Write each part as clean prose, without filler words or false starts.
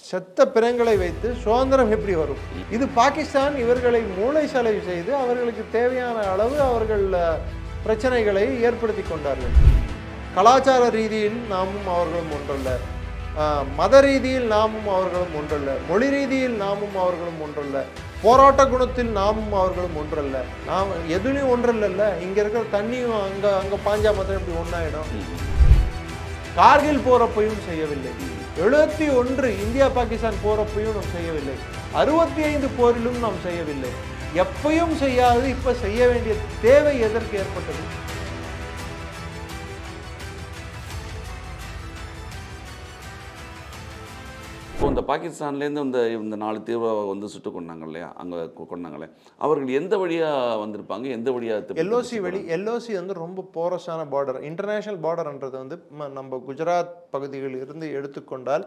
செத்த பிணங்களை வைத்து சுதந்திரம் எப்படி வரும்? இது பாகிஸ்தான் இவர்களை மூளை செலவு செய்து அவர்களுக்கு தேவையான அளவு அவர்கள் பிரச்சனைகளை ஏற்படுத்தி கொண்டார்கள். கலாச்சார ரீதியில் நாமும் அவர்களும் ஒன்றல்ல, மத ரீதியில் நாமும் அவர்களும் ஒன்றல்ல, மொழி ரீதியில் நாமும் அவர்களும் ஒன்றல்ல, போராட்ட குணத்தில் நாமும் அவர்களும் ஒன்றல்ல. நாம் எதுலையும் ஒன்றல்ல. இங்கே இருக்கிற தண்ணியும் அங்கே பாஞ்சா மாத்திரம் இப்படி ஒன்றாயிடும். கார்கில் போறப்பையும் செய்யவில்லை, 71 இந்தியா பாகிஸ்தான் போறப்பையும் நாம் செய்யவில்லை, 65 போரிலும் நாம் செய்யவில்லை. எப்பயும் செய்யாது இப்ப செய்ய வேண்டிய தேவை எதற்கு ஏற்பட்டது? இப்போ இந்த பாகிஸ்தான்லேருந்து இந்த 4 தீவிரவாத சுட்டு கொண்டாங்க இல்லையா, அங்கே கொண்டாங்களே, அவர்கள் எந்த வழியாக வந்திருப்பாங்க, எந்த வழியாக? எல்ஓசி வழி. எல்ஓசி ரொம்ப போரஸான பார்டர், இன்டர்நேஷ்னல் பார்டர்ன்றது நம்ம குஜராத் பகுதிகளில் இருந்து எடுத்துக்கொண்டால்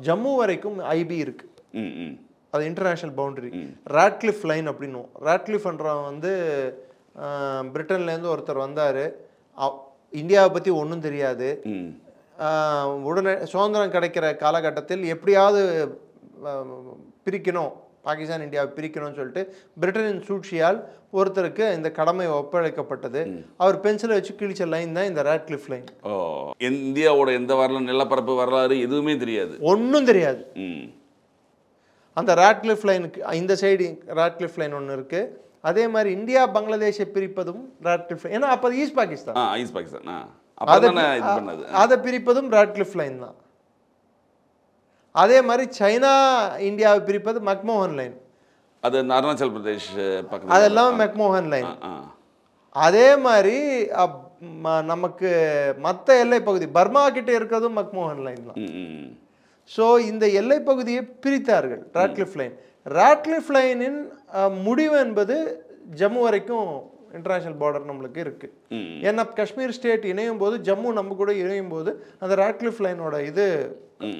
ஜம்மு வரைக்கும் ஐபி இருக்கு. அது இன்டர்நேஷ்னல் பவுண்டரி. ராட்க்ளிஃப் லைன் அப்படின்னும். ராட்க்ளிஃப்ன்றவன் பிரிட்டன்லேருந்து ஒருத்தர் வந்தார். இந்தியாவை பற்றி ஒன்றும் தெரியாது. உடனே சுதந்திரம் கிடைக்கிற காலகட்டத்தில் எப்படியாவது பிரிக்கணும், பாகிஸ்தான் இந்தியாவை பிரிக்கணும்னு சொல்லிட்டு பிரிட்டனின் சூழ்ச்சியால் ஒருத்தருக்கு இந்த கடமை ஒப்படைக்கப்பட்டது. அவர் பென்சிலை வச்சு கிழிச்ச லைன் தான் இந்த ராட்க்ளிஃப் லைன். இந்தியாவோட எந்த வரலாறு, நிலப்பரப்பு வரலாறு எதுவுமே தெரியாது, ஒன்றும் தெரியாது. அந்த ராட்க்ளிஃப் லைனுக்கு இந்த சைடு ராட்க்ளிஃப் லைன் ஒன்று இருக்கு. அதே மாதிரி இந்தியா பங்களாதேஷை பிரிப்பதும் ராட்க்ளிஃப் லைன். ஏன்னா அப்போ ஈஸ்ட் பாகிஸ்தான், அதை பிரிப்பதும் ராட்க்ளிஃப் லைன் தான். அதே மாதிரி சைனா இந்தியாவை பிரிப்பது மக்மோகன் லைன், அது அருணாச்சல் பிரதேஷ் பக்கம், அதெல்லாம் மக்மோகன் லைன். அதே மாதிரி நமக்கு மற்ற எல்லை பகுதி பர்மா கிட்ட இருக்கிறதும் மக்மோகன் லைன் தான். ஸோ இந்த எல்லை பகுதியை பிரித்தார்கள் ராட்க்ளிஃப் லைன். ராட்க்ளிஃப் லைனின் முடிவு என்பது ஜம்மு வரைக்கும் இன்டர்நேஷனல் பார்டர் நம்மளுக்கு இருக்கு. ஏன்னா காஷ்மீர் ஸ்டேட் இணையும் போது, ஜம்மு நம்ம கூட இணையும் போது அந்த ராட்க்ளிஃப் லைனோட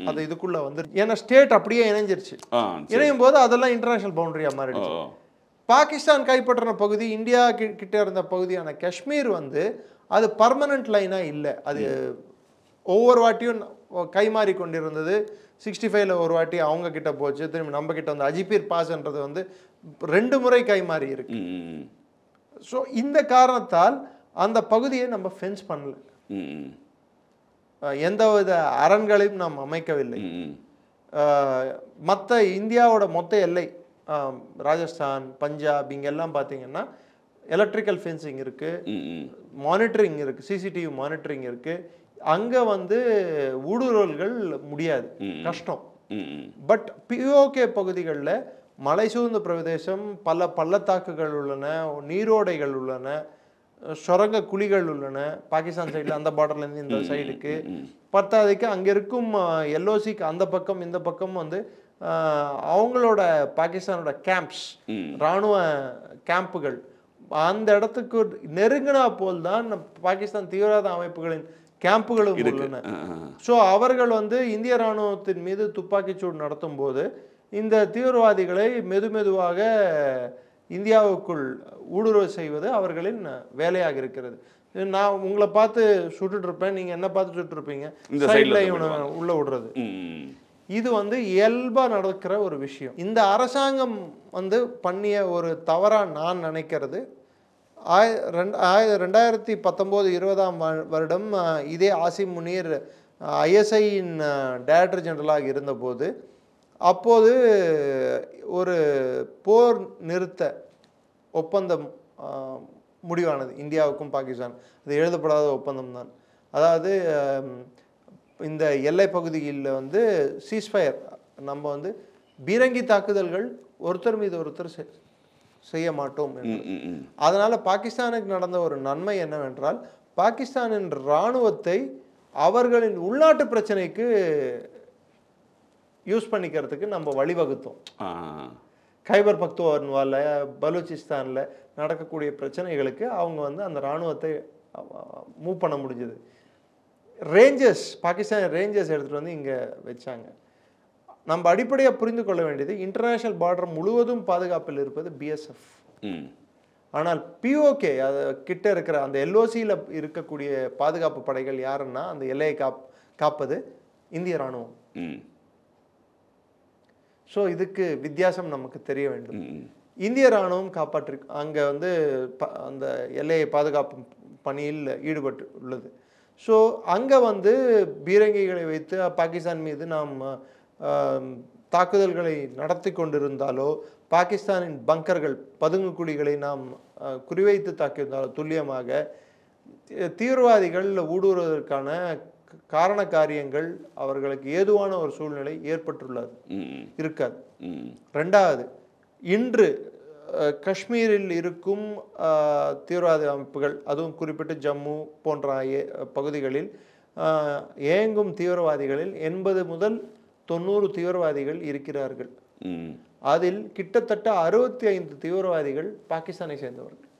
அது இதுக்குள்ள வந்து, ஏன்னா ஸ்டேட் அப்படியே இணைஞ்சிருச்சு. இணையும் போது அதெல்லாம் இன்டர்நேஷனல் பவுண்டரியா மாறிடுச்சு. பாகிஸ்தான் கைப்பற்றின பகுதி, இந்தியா கிட்ட இருந்த பகுதியான காஷ்மீர் அது பர்மனன்ட் லைனா இல்லை. அது ஒவ்வொரு வாட்டியும் கை மாறி கொண்டிருந்தது. 65ல ஒரு வாட்டி அவங்க கிட்ட போச்சு, திரும்பி நம்ம கிட்ட அஜிபீர் பாஸ்ன்றது 2 முறை கை மாறி இருக்கு. ஸோ இந்த காரணத்தால் அந்த பகுதியை நம்ம ஃபென்ஸ் பண்ணல, எந்தவித அரண்களையும் நாம் அமைக்கவில்லை. மற்ற இந்தியாவோட மொத்த எல்லை, ராஜஸ்தான், பஞ்சாப், இங்கெல்லாம் பார்த்தீங்கன்னா எலக்ட்ரிக்கல் ஃபென்சிங் இருக்கு, மானிட்டரிங் இருக்கு, சிசிடிவி மானிட்டரிங் இருக்கு. அங்கே ஊடுருவல்கள் முடியாது, கஷ்டம். பட் பிஓகே பகுதிகளில் மலை சூழ்ந்த பிரதேசம், பல பள்ளத்தாக்குகள் உள்ளன, நீரோடைகள் உள்ளன, சுரங்க குழிகள் உள்ளன. பாகிஸ்தான் சைடில் அந்த பார்டர்லேருந்து இந்த சைடுக்கு பத்தாவதுக்கு அங்கே இருக்கும் எல்ஓசிக்கு அந்த பக்கம் இந்த பக்கம் அவங்களோட பாகிஸ்தானோட கேம்ப்ஸ், இராணுவ கேம்புகள், அந்த இடத்துக்கு நெருங்கினா போல் தான் பாகிஸ்தான் தீவிரவாத அமைப்புகளின் கேம்புகளும் உள்ளன. ஸோ அவர்கள் இந்திய இராணுவத்தின் மீது துப்பாக்கிச்சூடு நடத்தும் போது இந்த தீவிரவாதிகளை மெதுமெதுவாக இந்தியாவுக்குள் ஊடுருவ செய்வது அவர்களின் வேலையாக இருக்கிறது. நான் உங்களை பார்த்து சுட்டுட்டு இருப்பேன், நீங்க என்ன பார்த்து சுட்டு இருப்பீங்க, உள்ள விடுறது. இது இயல்பா நடக்கிற ஒரு விஷயம். இந்த அரசாங்கம் பண்ணிய ஒரு தவறா நான் நினைக்கிறது, 2019-20 வருடம் இதே ஆசிம் முனீர் ஐஎஸ்ஐயின் டைரக்டர் ஜெனரலாக இருந்தபோது, அப்போது ஒரு போர் நிறுத்த ஒப்பந்தம் முடிவானது இந்தியாவுக்கும் பாகிஸ்தான். அது எழுதப்படாத ஒப்பந்தம் தான். அதாவது இந்த எல்லை பகுதியில் சீஸ்ஃபயர், நம்ம பீரங்கி தாக்குதல்கள் ஒருத்தர் மீது ஒருத்தர் செய்ய மாட்டோம் என்று. அதனால பாகிஸ்தானுக்கு நடந்த ஒரு நன்மை என்னவென்றால், பாகிஸ்தானின் இராணுவத்தை அவர்களின் உள்நாட்டு பிரச்சனைக்கு யூஸ் பண்ணிக்கிறதுக்கு நம்ம வழிவகுத்தோம். கைபர் பக்துவான்வால, பலூச்சிஸ்தானில் நடக்கக்கூடிய பிரச்சனைகளுக்கு அவங்க அந்த இராணுவத்தை மூவ் பண்ண முடிஞ்சது. ரேஞ்சர்ஸ், பாகிஸ்தான் ரேஞ்சர்ஸ் எடுத்துகிட்டு இங்கே வச்சாங்க. நம்ம அடிப்படையாக புரிந்து கொள்ள வேண்டியது, இன்டர்நேஷ்னல் பார்டர் முழுவதும் பாதுகாப்பில் இருப்பது பிஎஸ்எஃப். ஆனால் பிஓகே அது கிட்ட இருக்கிற அந்த எல்ஓசியில் இருக்கக்கூடிய பாதுகாப்பு படைகள் யாருன்னா, அந்த எல்லையை காப்பது இந்திய இராணுவம். ஸோ இதுக்கு வித்தியாசம் நமக்கு தெரிய வேண்டும். ம். இந்திய ராணுவம் காப்பாற்றி அங்கே வந்து அந்த எல்லையை பாதுகாப்பு பணியில் ஈடுபட்டு உள்ளது. ஸோ அங்கே வந்து பீரங்கிகளை வைத்து பாகிஸ்தான் மீது நாம் தாக்குதல்களை நடத்தி கொண்டிருந்தாலோ, பாகிஸ்தானின் பங்கர்கள் பதுங்கு குழிகளை நாம் குறிவைத்து தாக்கியிருந்தாலோ துல்லியமாக தீவிரவாதிகள் ஊடுருவதற்கான காரண காரியங்கள் அவர்களுக்கு ஏதுவான ஒரு சூழ்நிலை ஏற்பட்டுள்ளது இருக்காது. ரெண்டாவது, இன்று காஷ்மீரில் இருக்கும் தீவிரவாத அமைப்புகள், அதுவும் குறிப்பிட்டு ஜம்மு போன்ற பகுதிகளில் இயங்கும் தீவிரவாதிகளில் 80 முதல் 90 தீவிரவாதிகள் இருக்கிறார்கள். அதில் கிட்டத்தட்ட 65 தீவிரவாதிகள் பாகிஸ்தானை சேர்ந்தவர்கள்.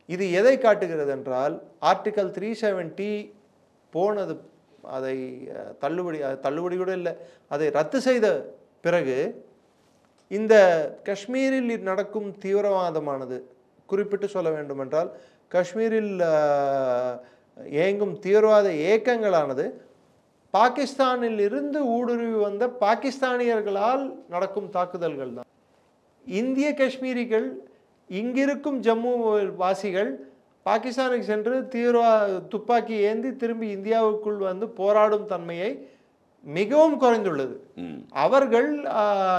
இது எதை காட்டுகிறது என்றால், ஆர்டிகல் 370 போனது, அதை தள்ளுபடி கூட இல்லை, அதை ரத்து செய்த பிறகு இந்த காஷ்மீரில் நடக்கும் தீவிரவாதமானது, குறிப்பிட்டு சொல்ல வேண்டுமென்றால் காஷ்மீரில் இயங்கும் தீவிரவாத இயக்கங்களானது பாகிஸ்தானில் இருந்து ஊடுருவி வந்த பாகிஸ்தானியர்களால் நடக்கும் தாக்குதல்கள் தான். இந்திய காஷ்மீரிகள், இங்கிருக்கும் ஜம்மு வாசிகள் பாகிஸ்தானுக்கு சென்று துப்பாக்கி ஏந்தி திரும்பி இந்தியாவுக்குள் வந்து போராடும் தன்மையை மிகவும் குறைந்துள்ளது. அவர்கள்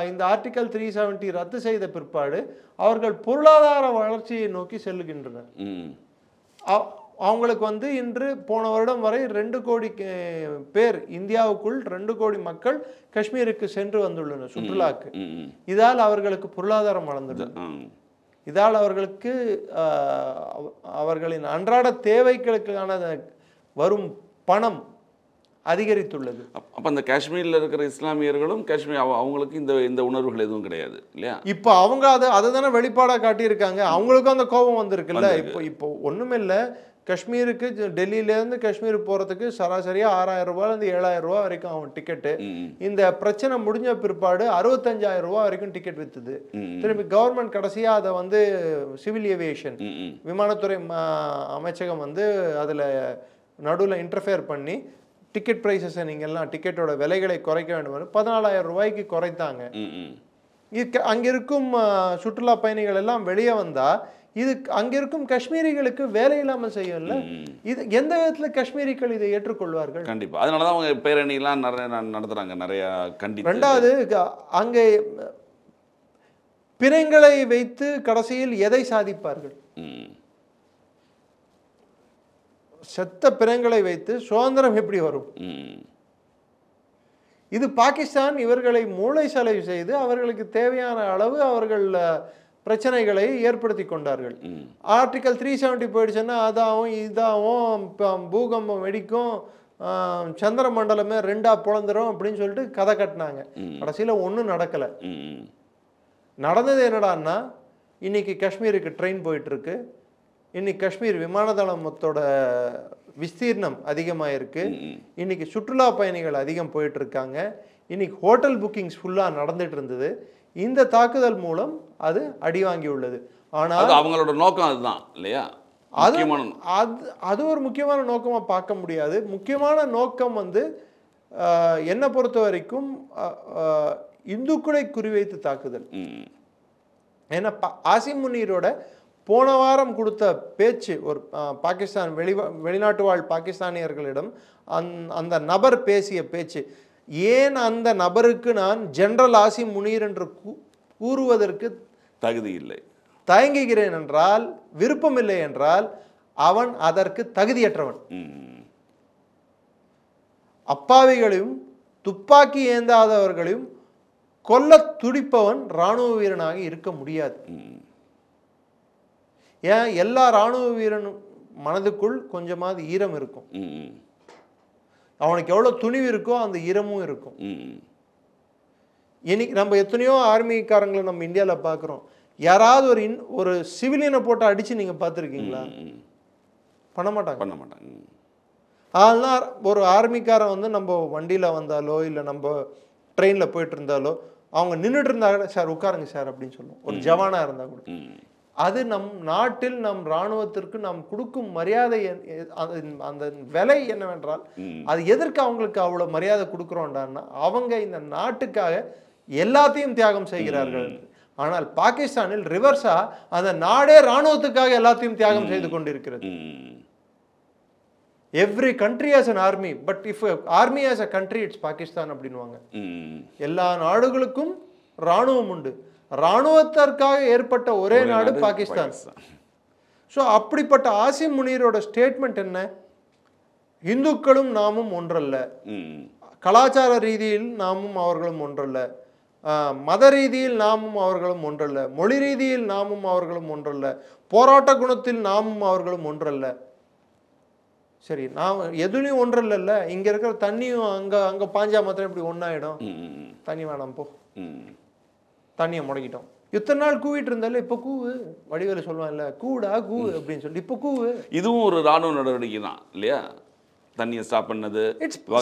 இந்த ஆர்டிகல் 370 ரத்து செய்த பிற்பாடு அவர்கள் பொருளாதார வளர்ச்சியை நோக்கி செல்லுகின்றனர். அவங்களுக்கு வந்து இன்று போன வருடம் வரை 2 கோடி பேர், இந்தியாவுக்குள் 2 கோடி மக்கள் காஷ்மீருக்கு சென்று வந்துள்ளனர் சுற்றுலாக்கு. இதால் அவர்களுக்கு பொருளாதாரம் வளர்ந்துள்ளது. இதால் அவர்களுக்கு அவர்களின் அன்றாட தேவைகளுக்கான வரும் பணம் அதிகரித்துள்ளது. அப்போ அந்த காஷ்மீரில் இருக்கிற இஸ்லாமியர்களும் காஷ்மீர் அவங்களுக்கு இந்த உணர்வுகள் எதுவும் கிடையாது இல்லையா? இப்போ அவங்க அதை தானே வெளிப்பாடாக காட்டியிருக்காங்க. அவங்களுக்கும் அந்த கோபம் வந்திருக்குல்ல. இப்போ ஒன்றுமே இல்லை, காஷ்மீருக்கு டெல்லியிலேருந்து காஷ்மீர் போகிறதுக்கு சராசரியாக 6000 ரூபாயிலேருந்து 7000 ரூபா வரைக்கும் ஆகும் டிக்கெட்டு. இந்த பிரச்சனை முடிஞ்ச பிற்பாடு 65,000 ரூபா வரைக்கும் டிக்கெட் விற்றுது. திரும்பி கவர்மெண்ட் கடைசியாக அதை வந்து சிவில் ஏவியேஷன் விமானத்துறை அமைச்சகம் வந்து அதில் நடுவில் இன்டர்ஃபியர் பண்ணி டிக்கெட் ப்ரைஸஸை நீங்கள்லாம் டிக்கெட்டோட விலைகளை குறைக்க வேண்டும் 14,000 ரூபாய்க்கு குறைத்தாங்க. அங்கே இருக்கும் சுற்றுலா பயணிகள் எல்லாம் வெளியே வந்தால் இது அங்கே இருக்கும் காஷ்மீரிகளுக்கு வேலை இல்லாமல் செய்யல. இது எந்த விதத்தில் காஷ்மீரிகள் இதை ஏற்றுக்கொள்வார்கள்? கண்டிப்பாக. அதனால தான் அவங்க பேரணிலாம் நிறைய நடத்துகிறாங்க, நிறையா கண்டிப்பாக. ரெண்டாவது, அங்கே பிணங்களை வைத்து கடைசியில் எதை சாதிப்பார்கள்? செத்த பிணங்களை வைத்து சுதந்திரம் எப்படி வரும்? இது பாகிஸ்தான் இவர்களை மூளை செலவு செய்து அவர்களுக்கு தேவையான அளவு அவர்கள் பிரச்சனைகளை ஏற்படுத்தி கொண்டார்கள். ஆர்டிகல் 370 போயிடுச்சுன்னா அதாகவும் இதாகவும் பூகம்பம் வெடிக்கும், சந்திர மண்டலமே 2ஆ பிளந்துரும் அப்படின்னு சொல்லிட்டு கதை கட்டினாங்க. கடைசியில் ஒன்றும் நடக்கலை. நடந்தது என்னடான்னா, இன்னைக்கு காஷ்மீருக்கு ட்ரெயின் போயிட்டு இருக்கு. இன்னைக்கு காஷ்மீர் விமான தளமத்தோட விஸ்தீர்ணம் அதிகமாக இருக்கு. இன்னைக்கு சுற்றுலா பயணிகள் அதிகம் போயிட்டு இருக்காங்க. இன்னைக்கு ஹோட்டல் புக்கிங்ஸ் ஃபுல்லாக நடந்துட்டு இருந்தது. இந்த தாக்குதல் மூலம் அது அடி வாங்கி உள்ளது. ஆனால் அவங்களோட நோக்கம் அதுதான் இல்லையா? அது ஒரு முக்கியமான நோக்கமாக பார்க்க முடியாது. முக்கியமான நோக்கம் வந்து என்னை பொறுத்த வரைக்கும் இந்துக்களை குறிவைத்து தாக்குதல். ஏன்னா ஆசிம் முனீரோட போன வாரம் கொடுத்த பேச்சு, ஒரு பாகிஸ்தான் வெளிநாட்டு வாழ் பாகிஸ்தானியர்களிடம் அந்த நபர் பேசிய பேச்சு, ஏன் அந்த நபருக்கு நான் ஜெனரல் ஆசிம் முனீர் என்று கூறுவதற்கு தகுதி இல்லை, தயங்குகிறேன் என்றால், விருப்பம் இல்லை என்றால், அவன் அதற்கு தகுதியற்றவன். அப்பாவிகளையும் துப்பாக்கி ஏந்தாதவர்களையும் கொல்ல துடிப்பவன் இராணுவ வீரனாக இருக்க முடியாது. ஏன், எல்லா இராணுவ வீரனும் மனதுக்குள் கொஞ்சமாவது ஈரம் இருக்கும். அவனுக்கு எவ்வளோ துணிவு இருக்கோ அந்த ஈரமும் இருக்கும். இன்னைக்கு நம்ம எத்தனையோ ஆர்மிக்காரங்களை நம்ம இந்தியாவில் பார்க்குறோம். யாராவது ஒரு சிவிலியனை போட்டு அடித்து நீங்கள் பார்த்துருக்கீங்களா? பண்ண மாட்டாங்க. அதனால் ஒரு ஆர்மிக்காரன் வந்து நம்ம வண்டியில் வந்தாலோ இல்லை நம்ம ட்ரெயினில் போயிட்டு இருந்தாலோ அவங்க நின்றுட்டு இருந்தாங்க, சார் உட்காருங்க சார் அப்படின்னு சொல்லுவோம். ஒரு ஜவானாக இருந்தால் கூட அது நம் நாட்டில் நம் இராணுவத்திற்கு நாம் கொடுக்கும் மரியாதை அந்த விலை என்னவென்றால் அது எதற்கு அவங்களுக்கு அவ்வளவு மரியாதை கொடுக்குறோம்டான்னா அவங்க இந்த நாட்டுக்காக எல்லாத்தையும் தியாகம் செய்கிறார்கள். ஆனால் பாகிஸ்தானில் ரிவர்ஸா அந்த நாடே இராணுவத்துக்காக எல்லாத்தையும் தியாகம் செய்து கொண்டிருக்கிறது. Every country has an army, but if army has a country it's Pakistan அப்படின்வாங்க. எல்லா நாடுகளுக்கும் இராணுவம் உண்டு, இராணுவத்திற்காக ஏற்பட்ட ஒரே நாடு பாகிஸ்தான். ஸோ அப்படிப்பட்ட ஆசிம் முனீரோட ஸ்டேட்மெண்ட் என்ன? இந்துக்களும் நாமும் ஒன்றல்ல, கலாச்சார ரீதியில் நாமும் அவர்களும் ஒன்றல்ல, மத ரீதியில் நாமும் அவர்களும் ஒன்றல்ல, மொழி ரீதியில் நாமும் அவர்களும் ஒன்றல்ல, போராட்ட குணத்தில் நாமும் அவர்களும் ஒன்றல்ல. சரி, நான் எதுலையும் ஒன்றல்ல, இங்க இருக்கிற தண்ணியும் அங்க பாஞ்சா மாத்திரம் இப்படி ஒன்னாயிடும், தண்ணி வேணாம் போ, தண்ணியை முடக்கிட்டோம். இத்தனை நாள் கூவிட்டு இருந்தால இப்ப கூவு, வடிவேலு சொல்லுவான்ல கூடா கூவு அப்படின்னு சொல்லி இப்ப கூவு. இதுவும் ஒரு ராணுவ நடவடிக்கை தான் இல்லையா? தண்ணியை ஸ்டாப் பண்ணது.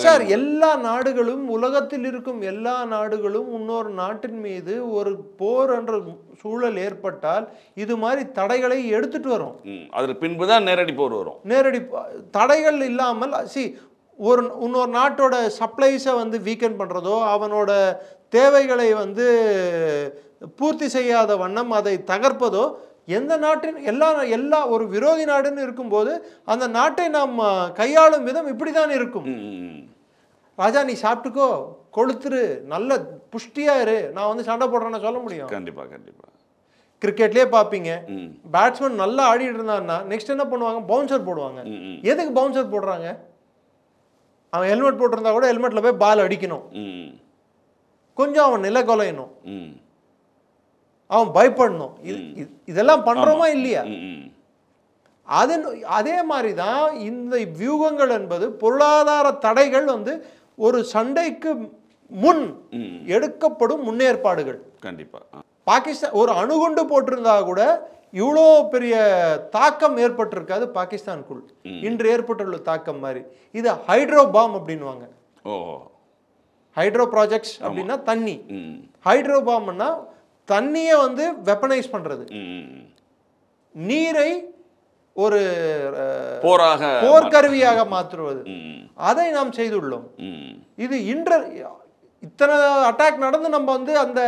சார், எல்லா நாடுகளும், உலகத்தில் இருக்கும் எல்லா நாடுகளும் இன்னொரு நாட்டின் மீது ஒரு போர் என்ற சூழல் ஏற்பட்டால் இது மாதிரி தடைகளை எடுத்துட்டு வரும். அதில் பின்புதான் நேரடி போர் வரும். நேரடி தடைகள் இல்லாமல் இன்னொரு நாட்டோட சப்ளைஸை வந்து வீக்கன் பண்றதோ, அவனோட தேவைகளை வந்து பூர்த்தி செய்யாத வண்ணம் அதை தகர்ப்பதோ, எந்த நாட்டின் எல்லா ஒரு விரோதி நாடுன்னு இருக்கும்போது அந்த நாட்டை நாம் கையாளும் விதம் இப்படிதான் இருக்கும். ராஜா நீ சாப்பிட்டுக்கோ, கொளுத்துரு, நல்ல புஷ்டியா இரு, நான் வந்து சண்டை போடுறேன்னு சொல்ல முடியும்? கண்டிப்பா கண்டிப்பா. கிரிக்கெட்லயே பாப்பீங்க, பேட்ஸ்மேன் நல்லா ஆடிட்டு இருந்தான்னா நெக்ஸ்ட் என்ன பண்ணுவாங்க? பவுன்சர் போடுவாங்க. எதுக்கு பவுன்சர் போடுறாங்க? அவன் ஹெல்மெட் போட்டிருந்தா கூட ஹெல்மெட்ல போய் பால் அடிக்கணும், கொஞ்சம் அவன் நில கொலையணும், அவன் பயப்படணும். இதெல்லாம் பண்றோமா இல்லையா? அதே மாதிரிதான் இந்த வியூகங்கள் என்பது பொருளாதார தடைகள் வந்து ஒரு சண்டைக்கு முன் எடுக்கப்படும் முன்னேற்பாடுகள். கண்டிப்பா. பாகிஸ்தான் ஒரு அணுகுண்டு போட்டிருந்தா கூட இவ்வளோ பெரிய தாக்கம் ஏற்பட்டிருக்காது பாகிஸ்தானுக்குள். இன்று ஏற்பட்டுள்ள தாக்கம் மாதிரி இது ஹைட்ரோ பாம் அப்படின்வாங்க. ஹைட்ரோ ப்ராஜெக்ட்ஸ் அப்படின்னா தண்ணி, ஹைட்ரோ பாம்னா தண்ணியை வந்து வெப்பனைஸ் பண்றது, நீரை ஒரு போர்க்கருவியாக மாற்றுவது, அதை நாம் செய்துள்ளோம். இது இத்தனை அட்டாக் நடந்து நம்ம வந்து அந்த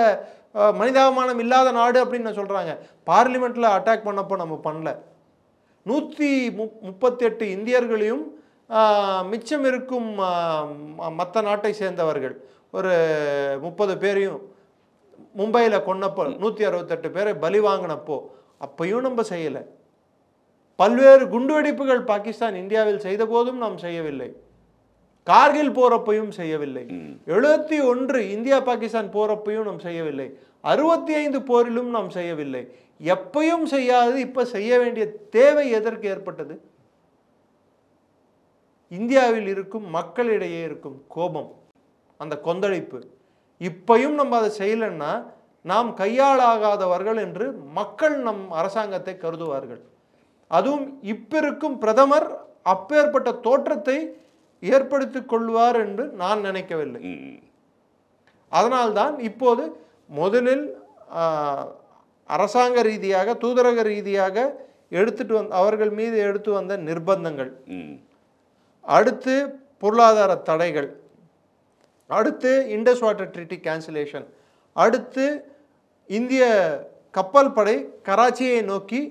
மனிதாபிமானம் இல்லாத நாடு அப்படின்னு சொல்றாங்க. பார்லிமெண்ட்ல அட்டாக் பண்ணப்போ நம்ம பண்ணல. 138 இந்தியர்களையும் மிச்சம் இருக்கும் மற்ற நாட்டை சேர்ந்தவர்கள் ஒரு 30 பேரையும் மும்பையில் கொன்னப்போ 168 பேரை பலி வாங்கினப்போ அப்பையும் நம்ம செய்யலை. பல்வேறு குண்டுவெடிப்புகள் பாகிஸ்தான் இந்தியாவில் செய்த போதும் நாம் செய்யவில்லை. கார்கில் போறப்பையும் செய்யவில்லை. 71 இந்தியா பாகிஸ்தான் போறப்பையும் நாம் செய்யவில்லை. 65 போரிலும் நாம் செய்யவில்லை. எப்பையும் செய்யாது இப்ப செய்ய வேண்டிய தேவை எதற்கு ஏற்பட்டது? இந்தியாவில் இருக்கும் மக்களிடையே இருக்கும் கோபம், அந்த கொந்தளிப்பு. இப்பையும் நம்ம அதை செய்யலைன்னா நாம் கையாளாகாதவர்கள் என்று மக்கள் நம் அரசாங்கத்தை கருதுவார்கள். அதுவும் இப்ப இருக்கும் பிரதமர் அப்பேற்பட்ட தோற்றத்தை ஏற்படுத்திக் கொள்வார் என்று நான் நினைக்கவில்லை. அதனால்தான் இப்போது முதலில் அரசாங்க ரீதியாக தூதரக ரீதியாக அவர்கள் மீது எடுத்து வந்த நிர்பந்தங்கள், அடுத்து பொருளாதார தடைகள், அடுத்து இண்டஸ் வாட்டர் ட்ரீட்டி கேன்சலேஷன், அடுத்து இந்திய கப்பல் படை கராச்சியை நோக்கி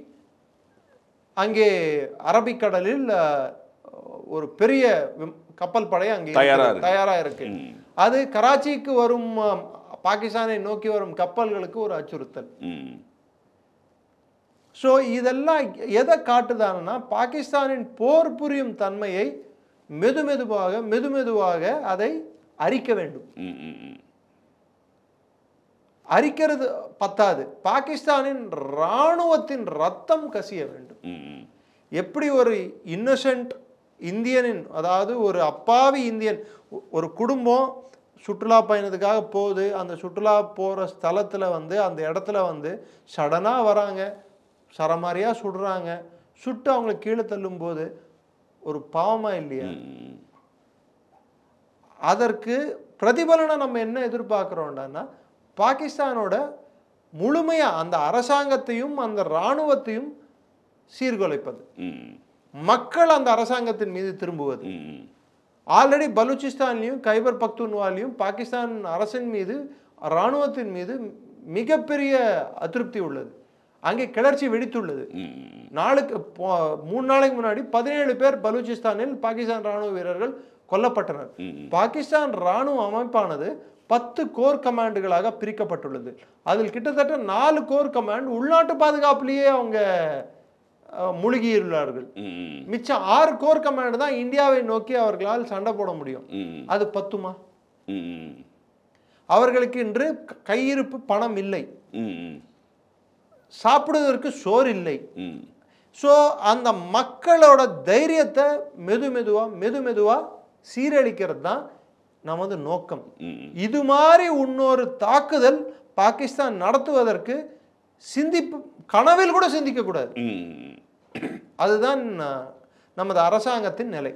அங்கே அரபிக்கடலில் ஒரு பெரிய கப்பல் படை அங்கே தயாரா இருக்கு. அது கராச்சிக்கு வரும் பாகிஸ்தானை நோக்கி வரும் கப்பல்களுக்கு ஒரு அச்சுறுத்தல். ஸோ இதெல்லாம் எதை காட்டுதான்னா பாகிஸ்தானின் போர் புரியும் தன்மையை மெதுமெதுவாக அதை அரிக்க வேண்டும். அரிக்கிறது பத்தாது, பாகிஸ்தானின் இராணுவத்தின் ரத்தம் கசிய வேண்டும். எப்படி ஒரு இன்னசென்ட் இந்தியனின், அதாவது ஒரு அப்பாவி இந்தியன், ஒரு குடும்பம் சுற்றுலா பயணத்துக்காக போகுது, அந்த சுற்றுலா போகிற ஸ்தலத்தில் வந்து அந்த இடத்துல வந்து சடனாக வராங்க, சரமாரியாக சுடுறாங்க, சுட்டு அவங்களை கீழே தள்ளும் போது ஒரு பாவமா இல்லையா? அதற்கு பிரதிபலனை நம்ம என்ன எதிர்பார்க்குறோம்னா பாகிஸ்தானோட முழுமையா அந்த அரசாங்கத்தையும் அந்த இராணுவத்தையும் சீர்குலைப்பது, மக்கள் அந்த அரசாங்கத்தின் மீது திரும்புவது. ஆல்ரெடி பலூச்சிஸ்தான்லையும் கைபர் பக்துன்வாலையும் பாகிஸ்தான் அரசின் மீது இராணுவத்தின் மீது மிகப்பெரிய அதிருப்தி உள்ளது. அங்கே கிளர்ச்சி வெடித்துள்ளது. 3 நாளைக்கு முன்னாடி 17 பேர் பலூச்சிஸ்தானில் பாகிஸ்தான் இராணுவ வீரர்கள் கொல்லப்பட்டனர். பாகிஸ்தான் இராணுவ அமைப்பானது 10 கோர் கமாண்டுகளாக பிரிக்கப்பட்டுள்ளது. அதில் கிட்டத்தட்ட 4 கோர் கமாண்ட் உள்நாட்டு பாதுகாப்பிலேயே அவங்க மூழ்கியுள்ளார்கள். மிச்சம் 6 கோர் கமாண்ட் தான் இந்தியாவை நோக்கி அவர்களால் சண்டை போட முடியும். அது பத்துமா? அவர்களுக்கு இன்று கையிருப்பு பணம் இல்லை, சாப்பிடுவதற்கு சோறு இல்லை. ஸோ அந்த மக்களோட தைரியத்தை மெதுவா சீரழிக்கிறது தான் நமது நோக்கம். இது மாதிரி இன்னொரு தாக்குதல் பாகிஸ்தான் நடத்துவதற்கு கனவில் கூட சிந்திக்க கூடாது. அதுதான் நமது அரசாங்கத்தின் நிலை.